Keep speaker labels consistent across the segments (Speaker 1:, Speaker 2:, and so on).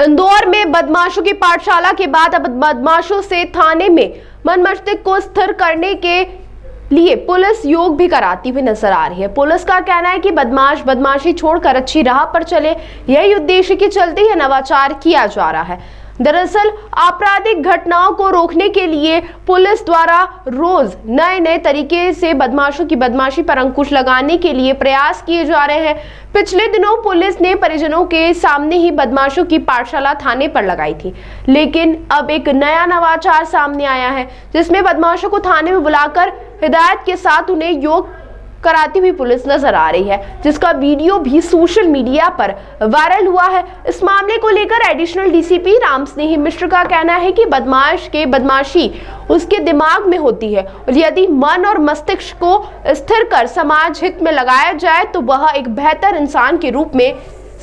Speaker 1: इंदौर में बदमाशों की पाठशाला के बाद अब बदमाशों से थाने में मन मस्तिष्क को स्थिर करने के लिए पुलिस योग भी कराती हुई नजर आ रही है। पुलिस का कहना है कि बदमाश बदमाशी छोड़कर अच्छी राह पर चले, यही उद्देश्य के चलते यह नवाचार किया जा रहा है। दरअसल आपराधिक घटनाओं को रोकने के लिए पुलिस द्वारा रोज नए नए तरीके से बदमाशों की बदमाशी पर अंकुश लगाने के लिए प्रयास किए जा रहे हैं। पिछले दिनों पुलिस ने परिजनों के सामने ही बदमाशों की पाठशाला थाने पर लगाई थी, लेकिन अब एक नया नवाचार सामने आया है, जिसमें बदमाशों को थाने में बुलाकर हिदायत के साथ उन्हें योग कराती हुई पुलिस नजर आ रही है, जिसका वीडियो भी सोशल मीडिया पर वायरल हुआ है। इस मामले को लेकर एडिशनल डीसीपी राम स्नेही मिश्र का कहना है कि बदमाश के बदमाशी उसके दिमाग में होती है और यदि मन और मस्तिष्क को स्थिर कर समाज हित में लगाया जाए तो वह एक बेहतर इंसान के रूप में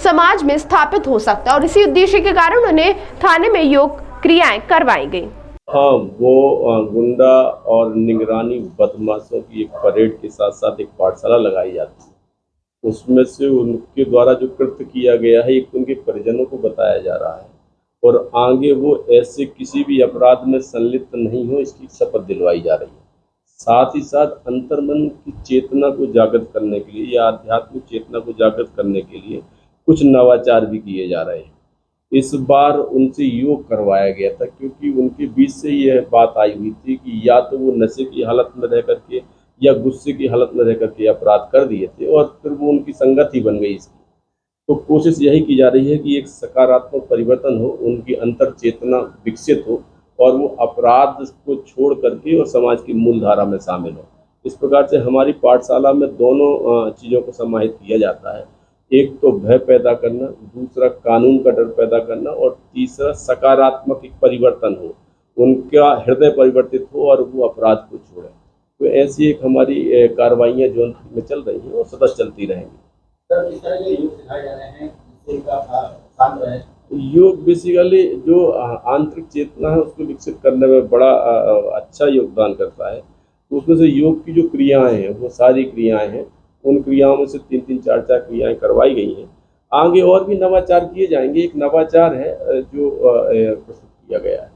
Speaker 1: समाज में स्थापित हो सकता है और इसी उद्देश्य के कारण उन्हें थाने में योग क्रियाएं करवाई गई।
Speaker 2: हाँ, वो गुंडा और निगरानी बदमाशों की एक परेड के साथ साथ एक पाठशाला लगाई जाती है। उसमें से उनके द्वारा जो कृत्य किया गया है एक उनके परिजनों को बताया जा रहा है और आगे वो ऐसे किसी भी अपराध में संलिप्त नहीं हो, इसकी शपथ दिलवाई जा रही है। साथ ही साथ अंतर्मन की चेतना को जागृत करने के लिए या आध्यात्मिक चेतना को जागृत करने के लिए कुछ नवाचार भी किए जा रहे हैं। इस बार उनसे योग करवाया गया था क्योंकि उनके बीच से यह बात आई हुई थी कि या तो वो नशे की हालत में रह करके या गुस्से की हालत में रह करके अपराध कर दिए थे और फिर वो उनकी संगत ही बन गई इसकी। तो कोशिश यही की जा रही है कि एक सकारात्मक परिवर्तन हो, उनकी अंतर चेतना विकसित हो और वो अपराध को छोड़ करके और समाज की मूल धारा में शामिल हो। इस प्रकार से हमारी पाठशाला में दोनों चीज़ों को समाहित किया जाता है, एक तो भय पैदा करना, दूसरा कानून का डर पैदा करना और तीसरा सकारात्मक एक परिवर्तन हो, उनका हृदय परिवर्तित हो और वो अपराध को छोड़े। तो ऐसी एक हमारी कार्रवाइयाँ जो में चल रही हैं वो सतत चलती रहेंगी।
Speaker 3: सर, इस तरह के योग सिखाए जा रहे हैं जिससे इनका शांत रहे।
Speaker 2: योग बेसिकली जो आंतरिक चेतना है उसको विकसित करने में बड़ा अच्छा योगदान करता है। उसमें से योग की जो क्रियाएं हैं वो सारी क्रियाएं हैं, उन क्रियाओं में से 3-3, 4-4 क्रियाएं करवाई गई हैं। आगे और भी नवाचार किए जाएंगे। एक नवाचार है जो प्रस्तुत किया गया है।